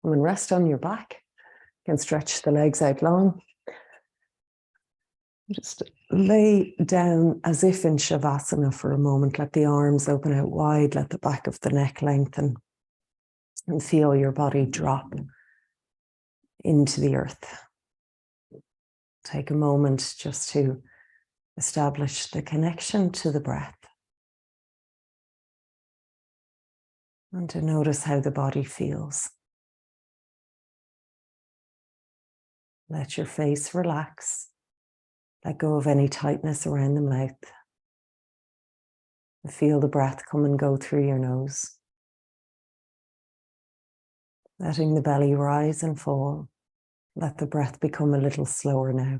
And then rest on your back. You can stretch the legs out long. Just lay down as if in Shavasana for a moment. Let the arms open out wide. Let the back of the neck lengthen. And feel your body drop into the earth. Take a moment just to establish the connection to the breath. And to notice how the body feels. Let your face relax. Let go of any tightness around the mouth. And feel the breath come and go through your nose. Letting the belly rise and fall. Let the breath become a little slower now.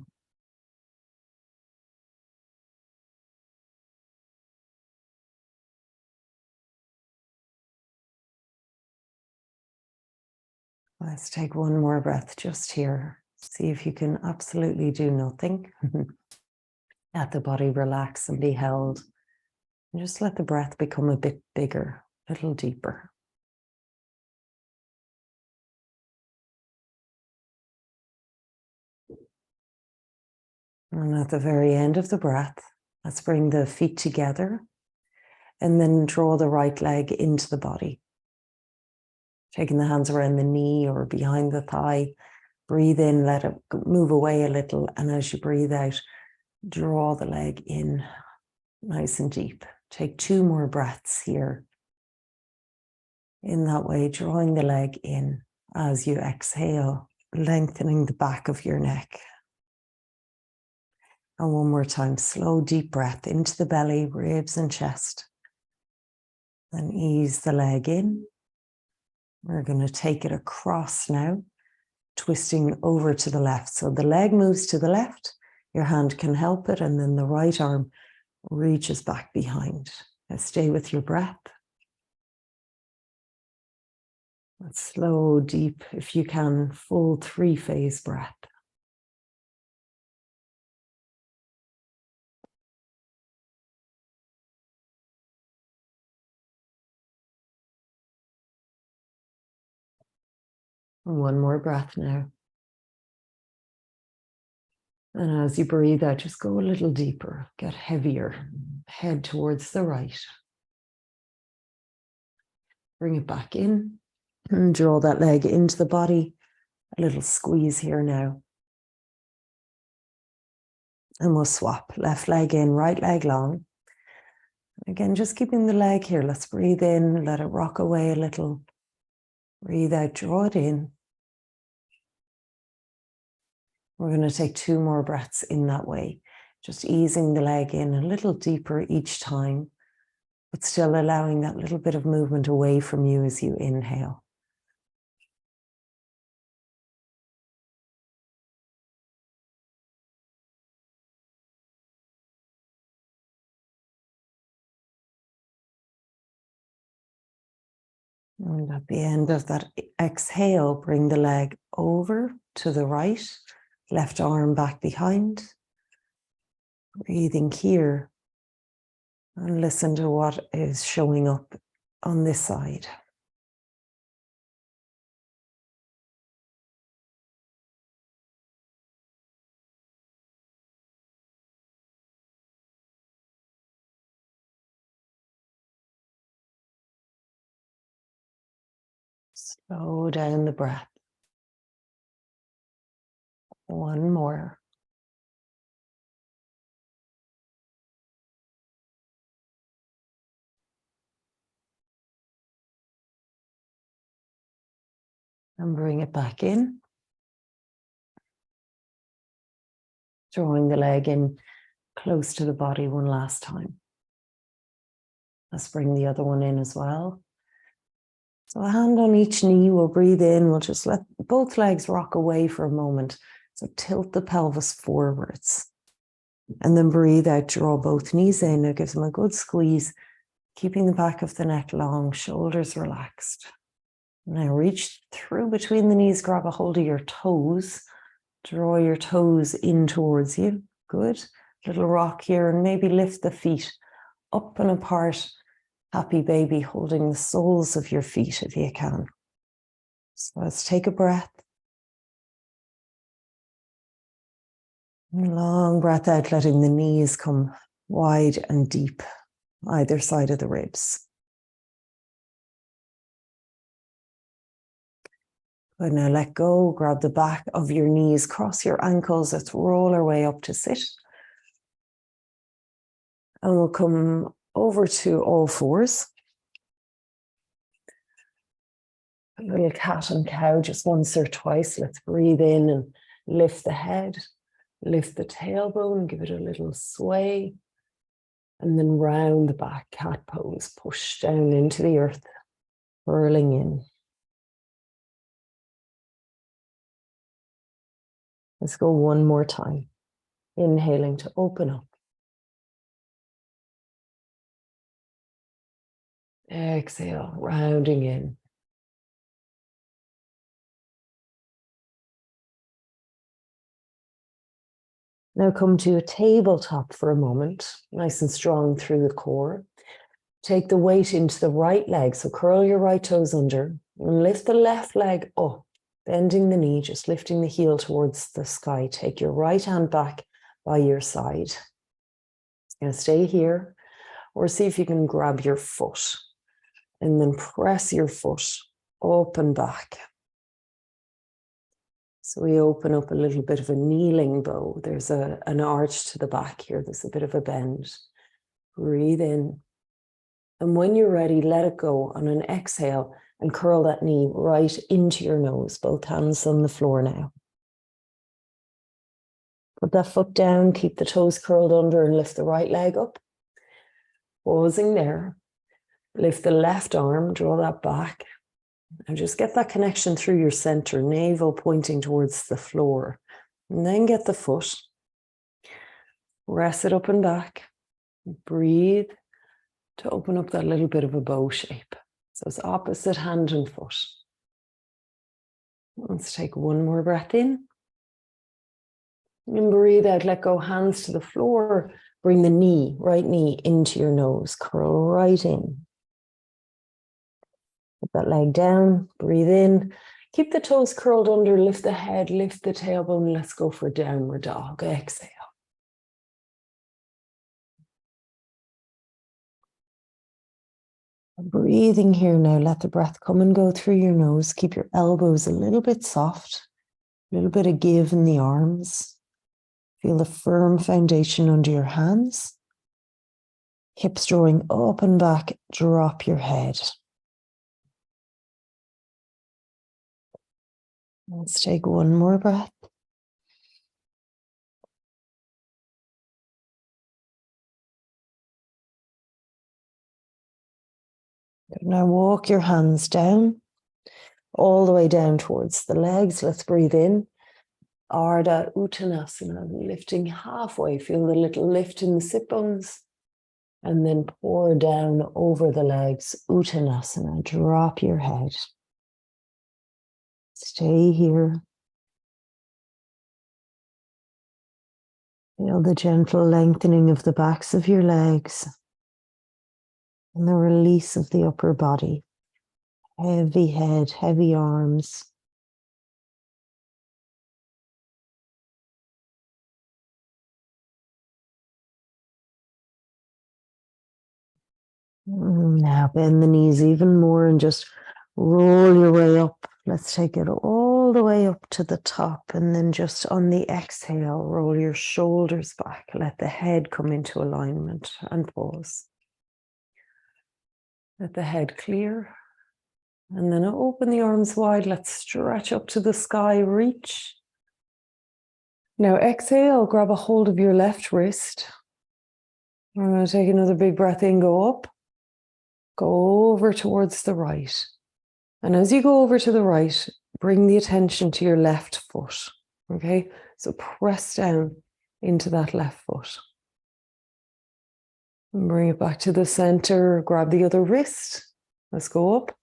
Let's take one more breath just here. See if you can absolutely do nothing. Let the body relax and be held. And just let the breath become a bit bigger, a little deeper. And at the very end of the breath, let's bring the feet together and then draw the right leg into the body. Taking the hands around the knee or behind the thigh. Breathe in, let it move away a little. And as you breathe out, draw the leg in nice and deep. Take 2 more breaths here. In that way, drawing the leg in as you exhale, lengthening the back of your neck. And one more time, slow, deep breath into the belly, ribs and chest. Then ease the leg in. We're going to take it across now, twisting over to the left. So the leg moves to the left, your hand can help it, and then the right arm reaches back behind. Now stay with your breath. Let's slow, deep, if you can, full 3-phase breath. One more breath now. And as you breathe out, just go a little deeper, get heavier, head towards the right. Bring it back in and draw that leg into the body. A little squeeze here now. And we'll swap, left leg in, right leg long. Again, just keeping the leg here. Let's breathe in, let it rock away a little. Breathe out, draw it in. We're going to take 2 more breaths in that way, just easing the leg in a little deeper each time, but still allowing that little bit of movement away from you as you inhale. And at the end of that exhale, bring the leg over to the right, left arm back behind. Breathing here and listen to what is showing up on this side. Slow down the breath. One more. And bring it back in. Drawing the leg in close to the body one last time. Let's bring the other one in as well. So a hand on each knee, we'll breathe in, we'll just let both legs rock away for a moment. So tilt the pelvis forwards. And then breathe out, draw both knees in. It gives them a good squeeze, keeping the back of the neck long, shoulders relaxed. Now reach through between the knees, grab a hold of your toes. Draw your toes in towards you. Good. Little rock here, and maybe lift the feet up and apart. Happy baby, holding the soles of your feet if you can. So let's take a breath. Long breath out, letting the knees come wide and deep, either side of the ribs. Good, now let go, grab the back of your knees, cross your ankles. Let's roll our way up to sit. And we'll come over to all fours. A little cat and cow, just once or twice. Let's breathe in and lift the head, lift the tailbone, give it a little sway. And then round the back, cat pose, push down into the earth, curling in. Let's go one more time. Inhaling to open up. Exhale, rounding in. Now come to a tabletop for a moment, nice and strong through the core. Take the weight into the right leg, so curl your right toes under and lift the left leg up, bending the knee, just lifting the heel towards the sky. Take your right hand back by your side. Now stay here, or see if you can grab your foot and then press your foot up and back. So we open up a little bit of a kneeling bow. There's an arch to the back here. There's a bit of a bend. Breathe in. And when you're ready, let it go on an exhale and curl that knee right into your nose. Both hands on the floor now. Put that foot down, keep the toes curled under and lift the right leg up. Pausing there. Lift the left arm, draw that back. And just get that connection through your center, navel pointing towards the floor. And then get the foot. Press it up and back. Breathe to open up that little bit of a bow shape. So it's opposite hand and foot. Let's take one more breath in. And breathe out, let go, hands to the floor. Bring the knee, right knee into your nose. Curl right in. Put that leg down, breathe in. Keep the toes curled under, lift the head, lift the tailbone. Let's go for downward dog. Exhale. Breathing here now, let the breath come and go through your nose. Keep your elbows a little bit soft, a little bit of give in the arms. Feel the firm foundation under your hands. Hips drawing up and back, drop your head. Let's take one more breath. Now walk your hands down, all the way down towards the legs. Let's breathe in. Ardha Uttanasana, lifting halfway. Feel the little lift in the sit bones. And then pour down over the legs. Uttanasana, drop your head. Stay here. Feel the gentle lengthening of the backs of your legs. And the release of the upper body. Heavy head, heavy arms. Now bend the knees even more and just roll your way up. Let's take it all the way up to the top, and then just on the exhale, roll your shoulders back. Let the head come into alignment and pause. Let the head clear. And then open the arms wide. Let's stretch up to the sky, reach. Now exhale, grab a hold of your left wrist. We're going to take another big breath in, go up. Go over towards the right. And as you go over to the right, bring the attention to your left foot. Okay? So press down into that left foot. And bring it back to the center. Grab the other wrist. Let's go up.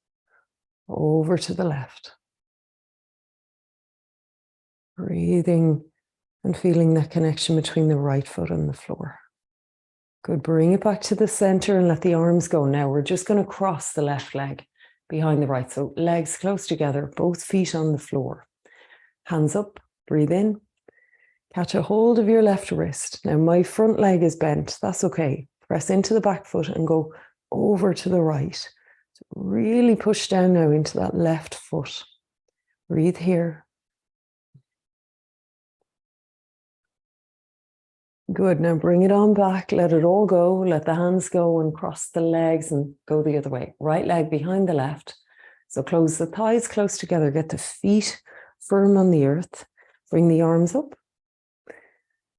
Over to the left. Breathing and feeling that connection between the right foot and the floor. Good. Bring it back to the center and let the arms go. Now we're just going to cross the left leg behind the right. So legs close together, both feet on the floor. Hands up, breathe in. Catch a hold of your left wrist. Now my front leg is bent. That's okay. Press into the back foot and go over to the right. So really push down now into that left foot. Breathe here. Good. Now bring it on back. Let it all go. Let the hands go and cross the legs and go the other way. Right leg behind the left. So close the thighs close together. Get the feet firm on the earth. Bring the arms up.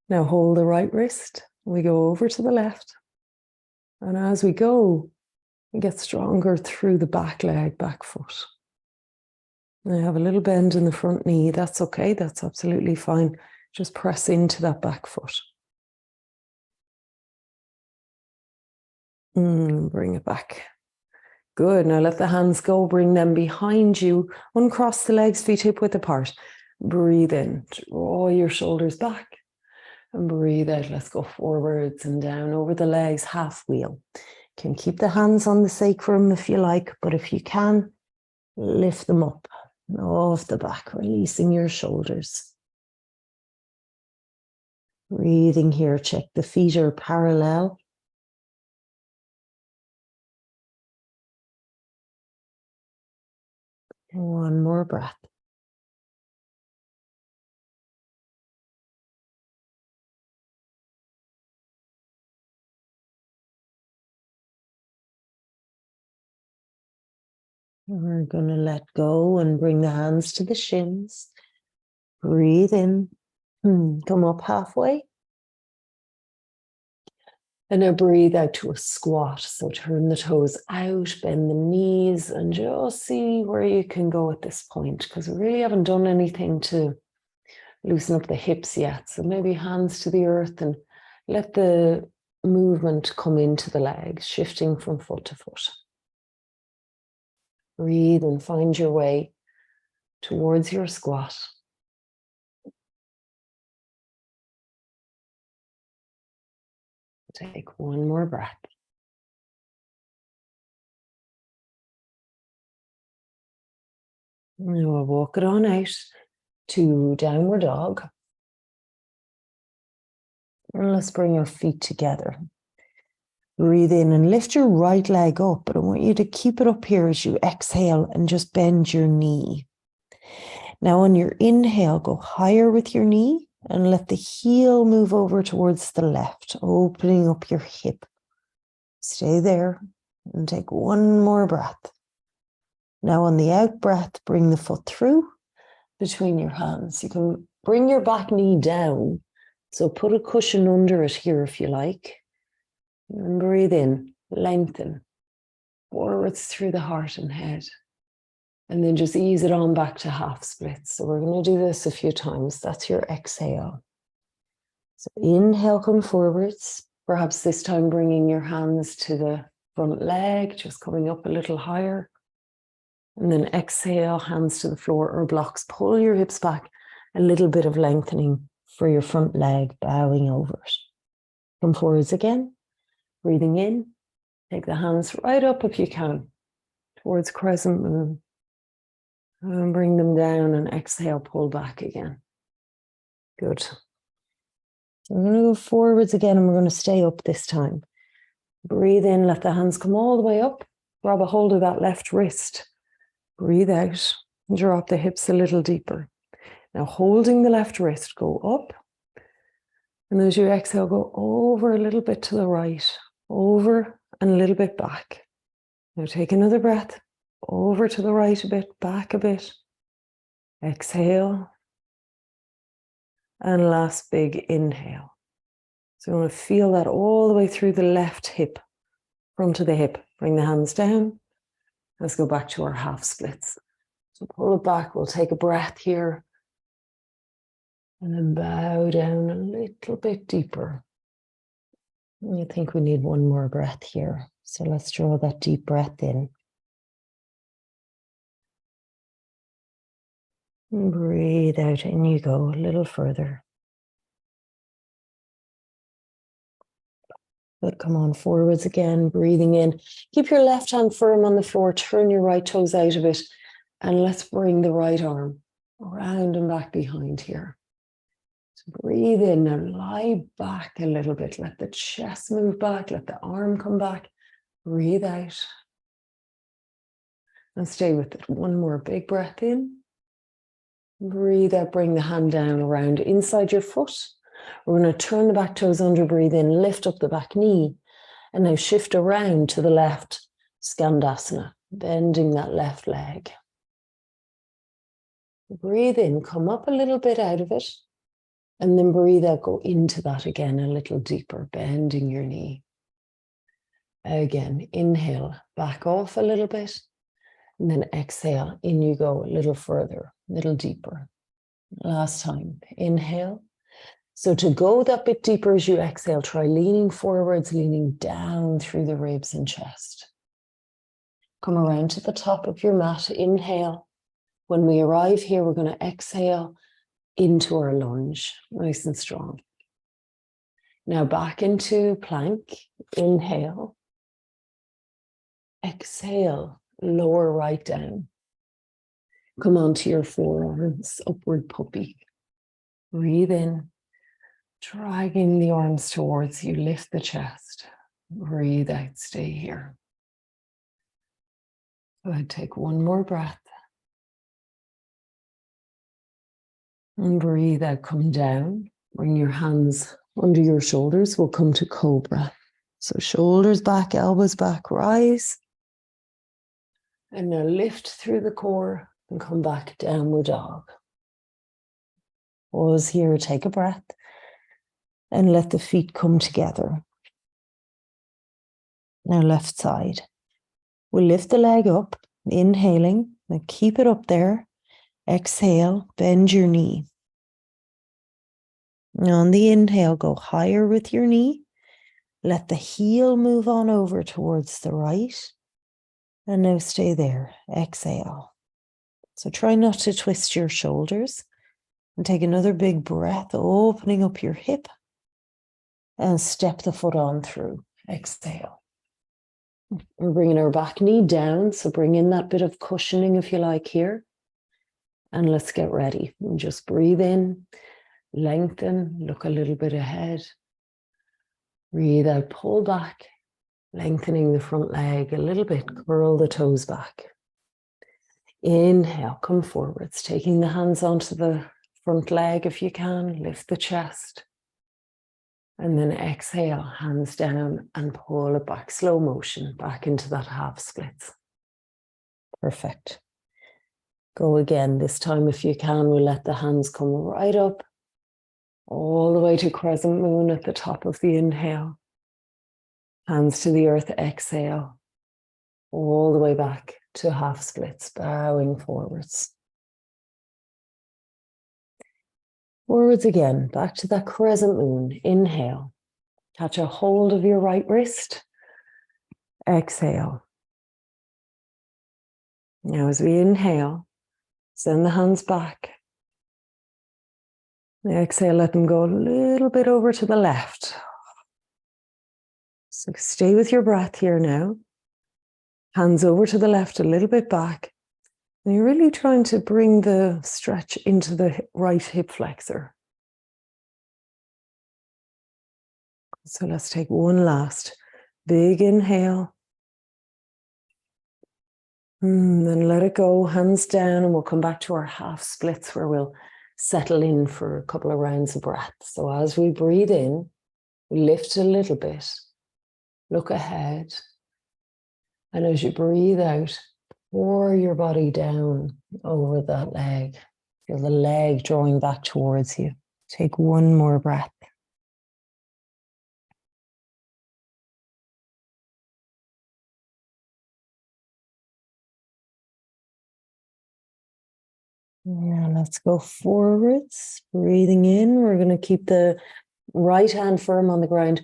Now hold the right wrist. We go over to the left. And as we go, we get stronger through the back leg, back foot. I have a little bend in the front knee. That's okay. That's absolutely fine. Just press into that back foot. Bring it back. Good. Now let the hands go. Bring them behind you. Uncross the legs, feet hip width apart. Breathe in. Draw your shoulders back. And breathe out. Let's go forwards and down over the legs, half wheel. You can keep the hands on the sacrum if you like, but if you can, lift them up off the back, releasing your shoulders. Breathing here. Check the feet are parallel. One more breath. We're going to let go and bring the hands to the shins. Breathe in. Come up halfway. And now breathe out to a squat. So turn the toes out, bend the knees, and just see where you can go at this point, because we really haven't done anything to loosen up the hips yet. So maybe hands to the earth and let the movement come into the legs, shifting from foot to foot. Breathe and find your way towards your squat. Take one more breath. Now we'll walk it on out to downward dog. And let's bring your feet together. Breathe in and lift your right leg up, but I want you to keep it up here as you exhale and just bend your knee. Now on your inhale, go higher with your knee and let the heel move over towards the left, opening up your hip. Stay there and take one more breath. Now on the out breath, bring the foot through between your hands. You can bring your back knee down. So put a cushion under it here if you like. And breathe in, lengthen, forwards through the heart and head. And then just ease it on back to half splits. So we're going to do this a few times. That's your exhale. So inhale, come forwards. Perhaps this time bringing your hands to the front leg, just coming up a little higher. And then exhale, hands to the floor or blocks. Pull your hips back, a little bit of lengthening for your front leg, bowing over it. Come forwards again, breathing in. Take the hands right up if you can, towards crescent moon. And bring them down and exhale, pull back again. Good. So we're going to go forwards again and we're going to stay up this time. Breathe in, let the hands come all the way up. Grab a hold of that left wrist. Breathe out, drop the hips a little deeper. Now holding the left wrist, go up. And as you exhale, go over a little bit to the right, over and a little bit back. Now take another breath, over to the right a bit, back a bit. Exhale. And last big inhale. So you want to feel that all the way through the left hip, front of the hip. Bring the hands down. Let's go back to our half splits. So pull it back. We'll take a breath here. And then bow down a little bit deeper. I think we need one more breath here. So let's draw that deep breath in. And breathe out, in you go a little further. Good, come on forwards again, breathing in. Keep your left hand firm on the floor, turn your right toes out of it, and let's bring the right arm around and back behind here. So breathe in and lie back a little bit. Let the chest move back, let the arm come back. Breathe out. And stay with it. One more big breath in. Breathe out, bring the hand down around inside your foot. We're going to turn the back toes under, breathe in, lift up the back knee, and now shift around to the left, skandasana, bending that left leg. Breathe in, come up a little bit out of it, and then breathe out, go into that again a little deeper, bending your knee. Again, inhale, back off a little bit, and then exhale, in you go a little further, a little deeper. Last time, inhale. So to go that bit deeper as you exhale, try leaning forwards, leaning down through the ribs and chest. Come around to the top of your mat, inhale. When we arrive here, we're going to exhale into our lunge, nice and strong. Now back into plank, inhale. Exhale, lower right down. Come onto your forearms, upward puppy. Breathe in. Dragging the arms towards you, lift the chest. Breathe out, stay here. Go ahead, take one more breath. And breathe out, come down. Bring your hands under your shoulders. We'll come to cobra. So shoulders back, elbows back, rise. And now lift through the core and come back, downward dog. Pause here, take a breath. And let the feet come together. Now left side. We'll lift the leg up, inhaling, and keep it up there. Exhale, bend your knee. Now on the inhale, go higher with your knee. Let the heel move on over towards the right. And now stay there. Exhale. So try not to twist your shoulders. And take another big breath, opening up your hip. And step the foot on through. Exhale. We're bringing our back knee down. So bring in that bit of cushioning if you like here. And let's get ready. And just breathe in, lengthen, look a little bit ahead. Breathe out, pull back, lengthening the front leg a little bit, curl the toes back. Inhale, come forwards, taking the hands onto the front leg if you can, lift the chest. And then exhale, hands down and pull it back, slow motion, back into that half splits. Perfect. Go again. This time, if you can, we'll let the hands come right up, all the way to crescent moon at the top of the inhale. Hands to the earth, exhale, all the way back to half splits, bowing forwards. Forwards again, back to that crescent moon. Inhale. Catch a hold of your right wrist. Exhale. Now as we inhale, send the hands back. Exhale, let them go a little bit over to the left. So stay with your breath here now. Hands over to the left, a little bit back. And you're really trying to bring the stretch into the right hip flexor. So let's take one last big inhale. Then let it go, hands down, and we'll come back to our half splits where we'll settle in for a couple of rounds of breath. So as we breathe in, we lift a little bit, look ahead. And as you breathe out, pour your body down over that leg. Feel the leg drawing back towards you. Take one more breath. Now let's go forwards. Breathing in, we're going to keep the right hand firm on the ground.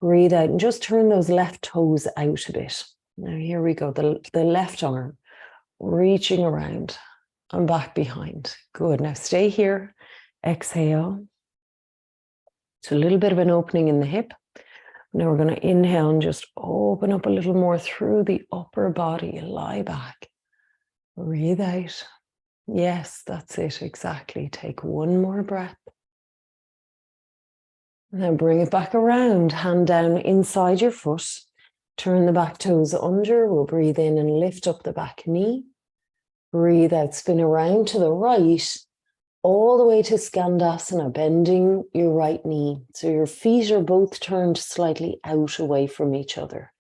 Breathe out and just turn those left toes out a bit. Now here we go, the left arm reaching around and back behind. Good, now stay here. Exhale. So a little bit of an opening in the hip. Now we're going to inhale and just open up a little more through the upper body. Lie back. Breathe out. Yes, that's it, exactly. Take one more breath. Now bring it back around. Hand down inside your foot. Turn the back toes under. We'll breathe in and lift up the back knee. Breathe out, spin around to the right, all the way to skandasana, bending your right knee. So your feet are both turned slightly out away from each other.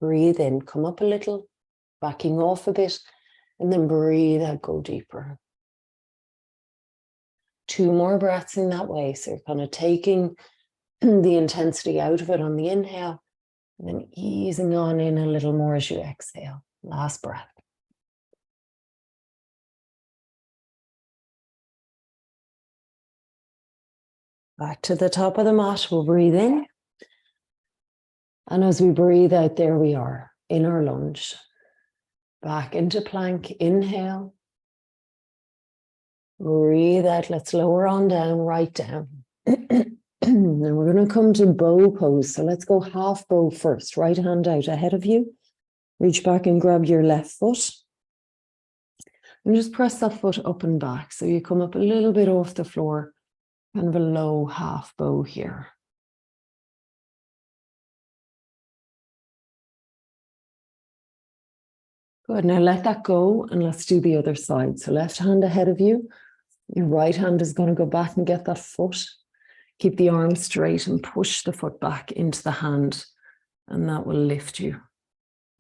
Breathe in, come up a little, backing off a bit, and then breathe out, go deeper. 2 more breaths in that way. So you're kind of taking the intensity out of it on the inhale, and then easing on in a little more as you exhale. Last breath. Back to the top of the mat, we'll breathe in. And as we breathe out, there we are, in our lunge. Back into plank, inhale. Breathe out, let's lower on down, right down. Then we're going to come to bow pose. So let's go half bow first. Right hand out ahead of you. Reach back and grab your left foot. And just press that foot up and back. So you come up a little bit off the floor. Kind of a low half bow here. Good, now let that go and let's do the other side. So left hand ahead of you. Your right hand is going to go back and get that foot. Keep the arm straight and push the foot back into the hand, and that will lift you.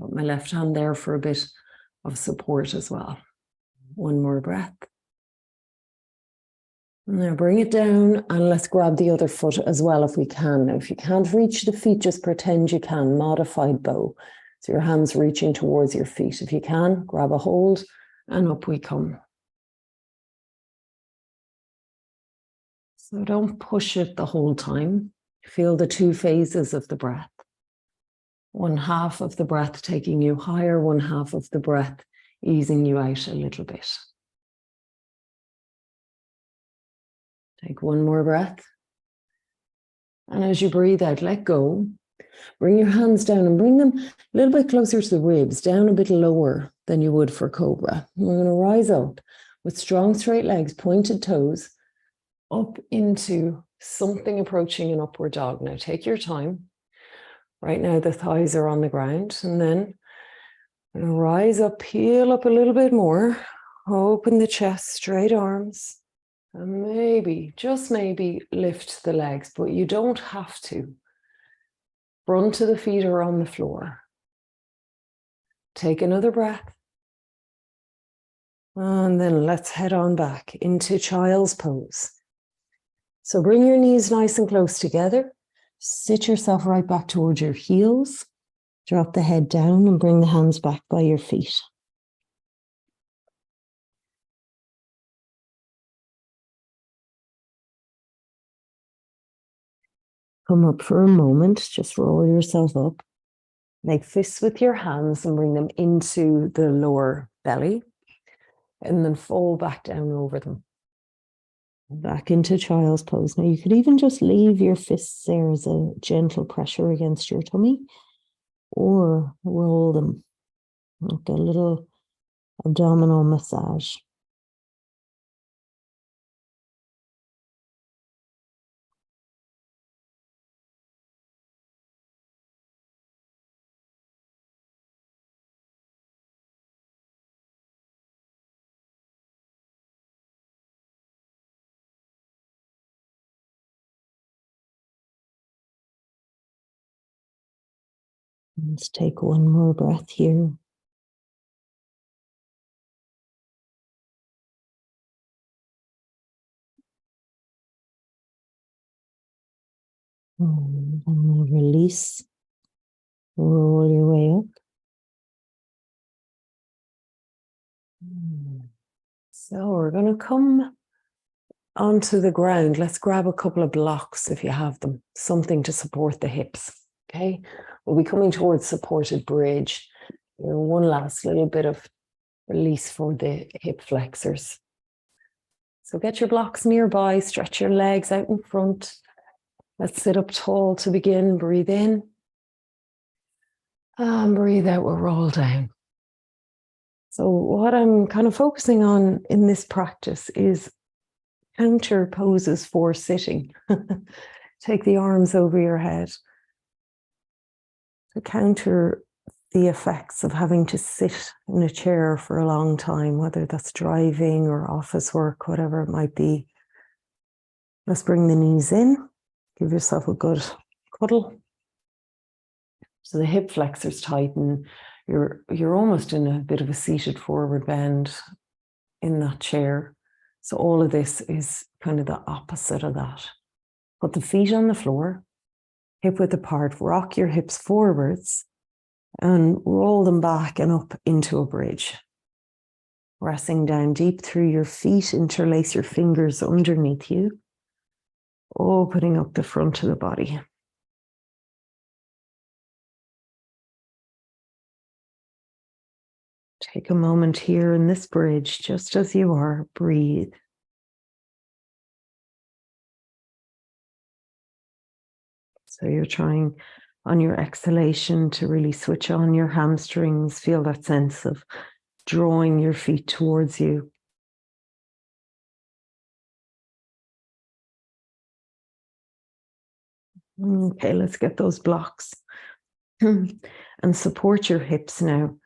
Put my left hand there for a bit of support as well. One more breath. Now bring it down and let's grab the other foot as well if we can. Now if you can't reach the feet, just pretend you can. Modified bow. So your hands reaching towards your feet. If you can, grab a hold and up we come. So don't push it the whole time. Feel the 2 phases of the breath. 1/2 of the breath taking you higher, 1/2 of the breath easing you out a little bit. Take one more breath. And as you breathe out, let go. Bring your hands down and bring them a little bit closer to the ribs, down a bit lower than you would for cobra. We're going to rise up with strong straight legs, pointed toes, up into something approaching an upward dog. Now take your time. Right now the thighs are on the ground, and then we're going to rise up, peel up a little bit more, open the chest, straight arms. And maybe, just maybe, lift the legs, but you don't have to. Front of the feet are on the floor. Take another breath. And then let's head on back into child's pose. So bring your knees nice and close together. Sit yourself right back towards your heels. Drop the head down and bring the hands back by your feet. Come up for a moment, just roll yourself up. Make fists with your hands and bring them into the lower belly. And then fold back down over them. Back into child's pose. Now you could even just leave your fists there as a gentle pressure against your tummy. Or roll them. Like a little abdominal massage. Let's take one more breath here. And then we'll release. Roll your way up. So we're going to come onto the ground. Let's grab a couple of blocks if you have them. Something to support the hips. Okay. We'll be coming towards supported bridge. One last little bit of release for the hip flexors. So get your blocks nearby, stretch your legs out in front. Let's sit up tall to begin. Breathe in. And breathe out, we'll roll down. So what I'm kind of focusing on in this practice is counter poses for sitting. Take the arms over your head to counter the effects of having to sit in a chair for a long time, whether that's driving or office work, whatever it might be. Let's bring the knees in. Give yourself a good cuddle. So the hip flexors tighten. You're almost in a bit of a seated forward bend in that chair. So all of this is kind of the opposite of that. Put the feet on the floor, hip width apart, rock your hips forwards and roll them back and up into a bridge. Pressing down deep through your feet, interlace your fingers underneath you, opening up the front of the body. Take a moment here in this bridge, just as you are, breathe. So you're trying on your exhalation to really switch on your hamstrings, feel that sense of drawing your feet towards you. Okay, let's get those blocks and support your hips now,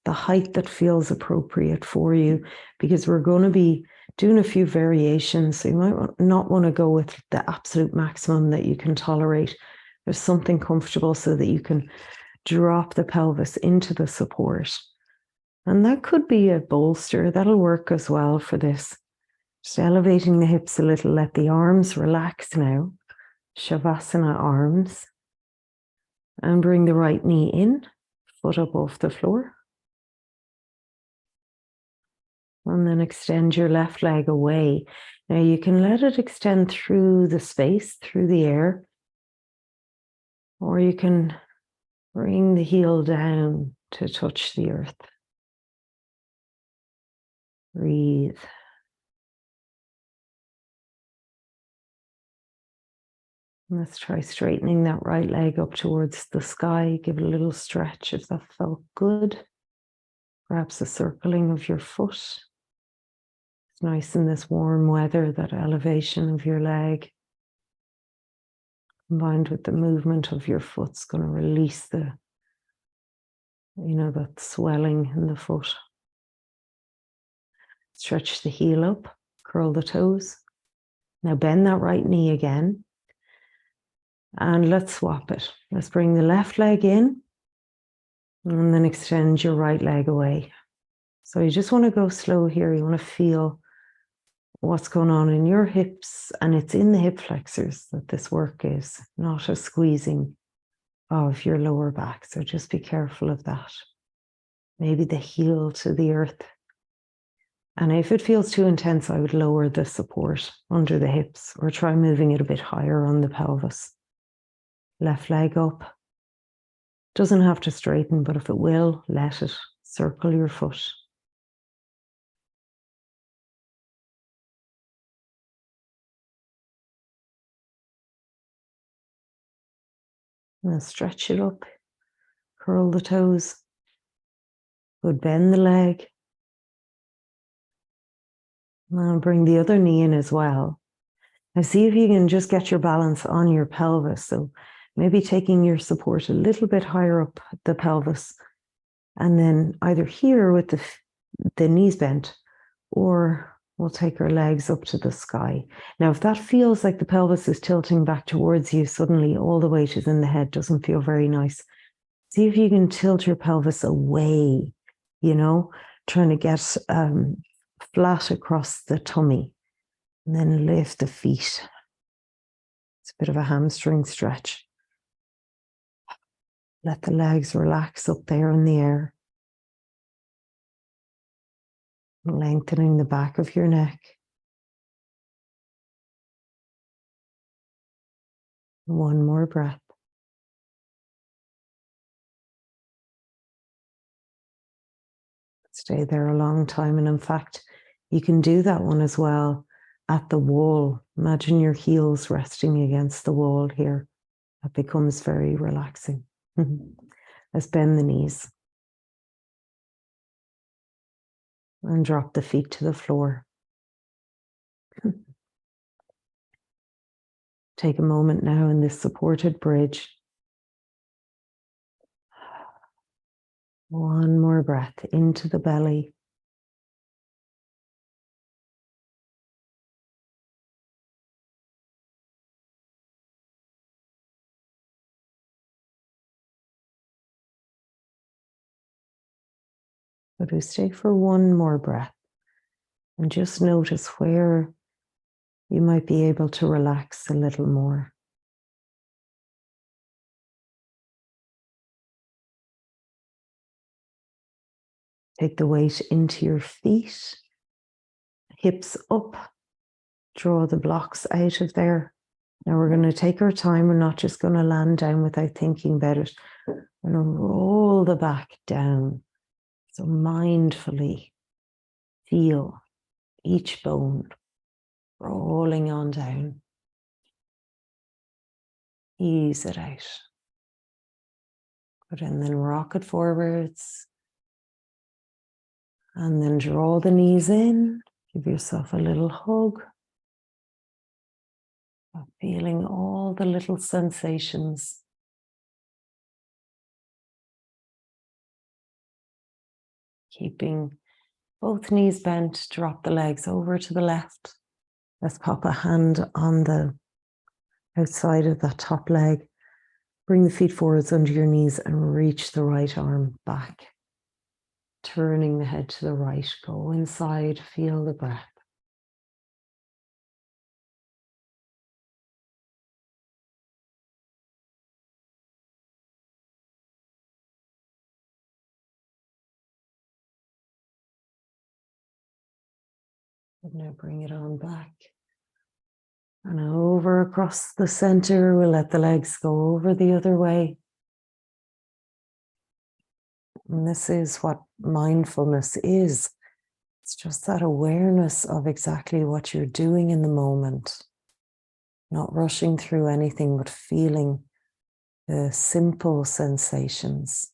the height that feels appropriate for you, because we're going to be doing a few variations. So you might not want to go with the absolute maximum that you can tolerate. There's something comfortable so that you can drop the pelvis into the support. And that could be a bolster. That'll work as well for this. Just elevating the hips a little. Let the arms relax now. Shavasana arms. And bring the right knee in, foot up off the floor. And then extend your left leg away. Now you can let it extend through the space, through the air. Or you can bring the heel down to touch the earth. Breathe. Let's try straightening that right leg up towards the sky. Give it a little stretch if that felt good. Perhaps a circling of your foot. It's nice in this warm weather, that elevation of your leg, combined with the movement of your foot, is going to release that swelling in the foot. Stretch the heel up, curl the toes. Now bend that right knee again. And let's swap it. Let's bring the left leg in and then extend your right leg away. So you just want to go slow here. You want to feel what's going on in your hips, and it's in the hip flexors that this work is, not a squeezing of your lower back. So just be careful of that. Maybe the heel to the earth. And if it feels too intense, I would lower the support under the hips or try moving it a bit higher on the pelvis. Left leg up. Doesn't have to straighten, but if it will, let it. Circle your foot. And stretch it up. Curl the toes. Good, bend the leg. Now bring the other knee in as well. Now see if you can just get your balance on your pelvis. So maybe taking your support a little bit higher up the pelvis, and then either here with the knees bent, or we'll take our legs up to the sky. Now, if that feels like the pelvis is tilting back towards you, suddenly all the weight is in the head, doesn't feel very nice. See if you can tilt your pelvis away, trying to get flat across the tummy. And then lift the feet. It's a bit of a hamstring stretch. Let the legs relax up there in the air. Lengthening the back of your neck. One more breath. Stay there a long time. And in fact, you can do that one as well at the wall. Imagine your heels resting against the wall here. That becomes very relaxing. Let's bend the knees. And drop the feet to the floor. Take a moment now in this supported bridge. One more breath into the belly. But we stay for one more breath and just notice where you might be able to relax a little more. Take the weight into your feet, hips up, draw the blocks out of there. Now we're going to take our time. We're not just going to land down without thinking about it. We're going to roll the back down. So mindfully feel each bone rolling on down. Ease it out. Good, and then rock it forwards. And then draw the knees in. Give yourself a little hug. Feeling all the little sensations. Keeping both knees bent, drop the legs over to the left. Let's pop a hand on the outside of that top leg. Bring the feet forwards under your knees and reach the right arm back. Turning the head to the right. Go inside, feel the breath. And now bring it on back. And over across the center, we'll let the legs go over the other way. And this is what mindfulness is. It's just that awareness of exactly what you're doing in the moment. Not rushing through anything, but feeling the simple sensations.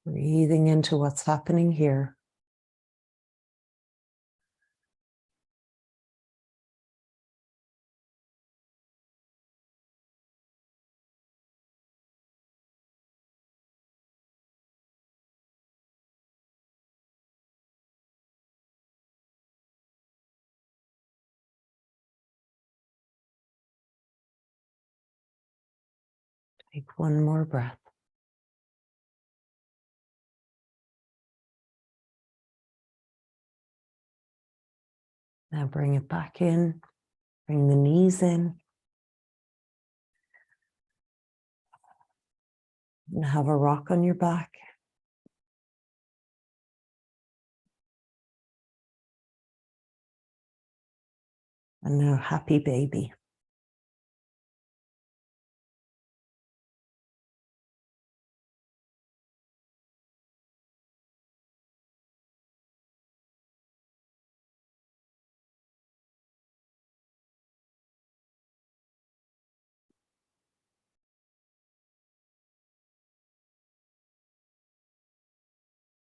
Breathing into what's happening here. Take one more breath. Now bring it back in. Bring the knees in. And have a rock on your back. And now happy baby.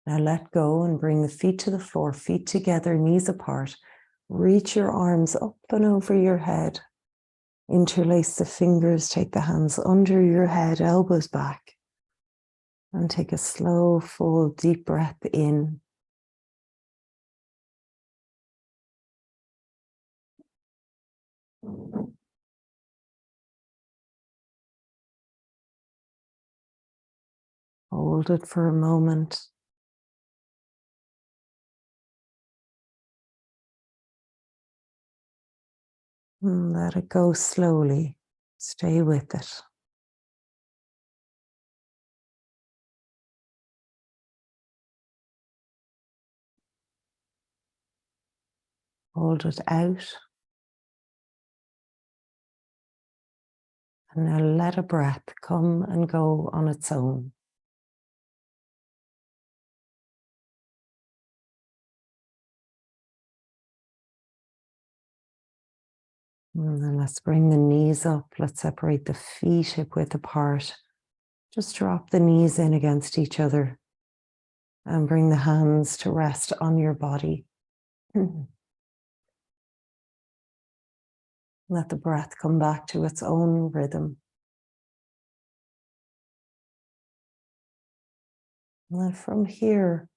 Now let go and bring the feet to the floor, feet together, knees apart. Reach your arms up and over your head. Interlace the fingers, take the hands under your head, elbows back. And take a slow, full, deep breath in. Hold it for a moment. And let it go slowly. Stay with it. Hold it out. And now let a breath come and go on its own. And then let's bring the knees up. Let's separate the feet hip width apart. Just drop the knees in against each other and bring the hands to rest on your body. Let the breath come back to its own rhythm. And then from here,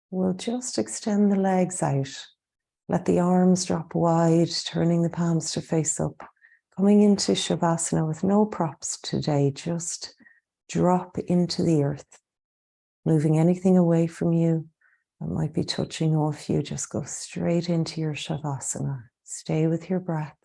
we'll just extend the legs out. Let the arms drop wide, turning the palms to face up. Coming into Shavasana with no props today, just drop into the earth. Moving anything away from you that might be touching off you, just go straight into your Shavasana. Stay with your breath.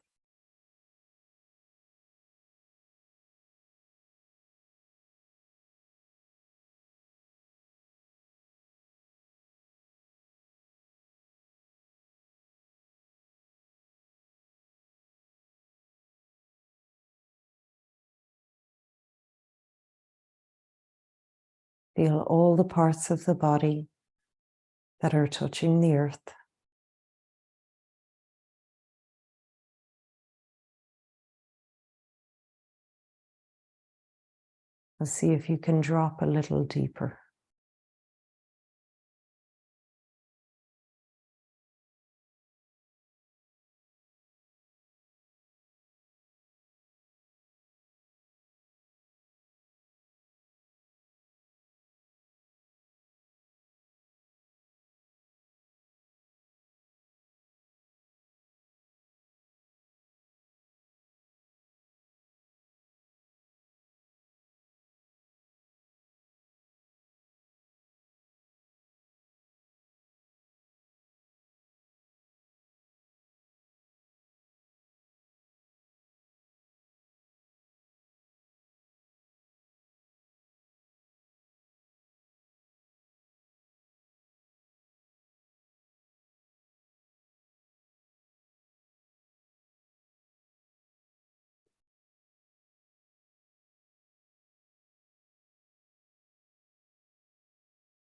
Feel all the parts of the body that are touching the earth. And see if you can drop a little deeper.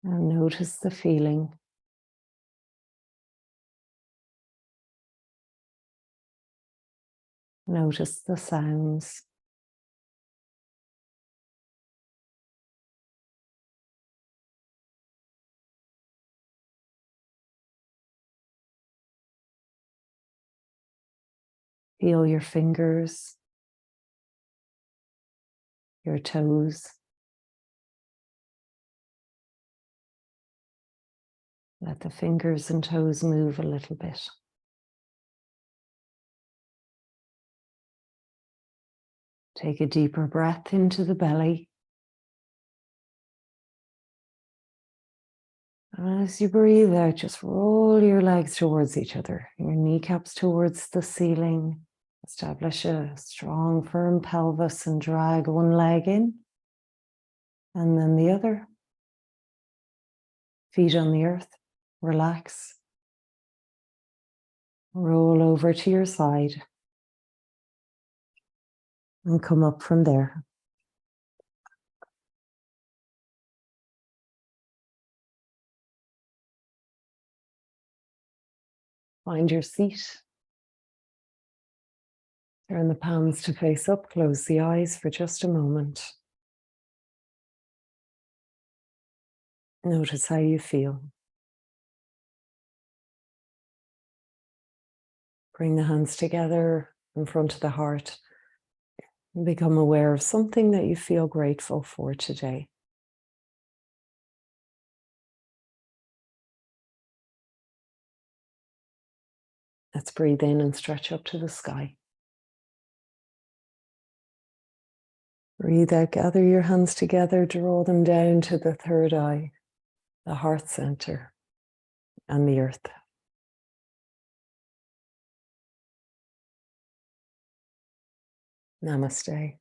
And notice the feeling. Notice the sounds. Feel your fingers, your toes. Let the fingers and toes move a little bit. Take a deeper breath into the belly. And as you breathe out, just roll your legs towards each other, your kneecaps towards the ceiling. Establish a strong, firm pelvis and drag one leg in and then the other. Feet on the earth, relax. Roll over to your side and come up from there. Find your seat. Turn the palms to face up, close the eyes for just a moment. Notice how you feel. Bring the hands together in front of the heart. And become aware of something that you feel grateful for today. Let's breathe in and stretch up to the sky. Breathe out, gather your hands together, draw them down to the third eye, the heart center, and the earth. Namaste.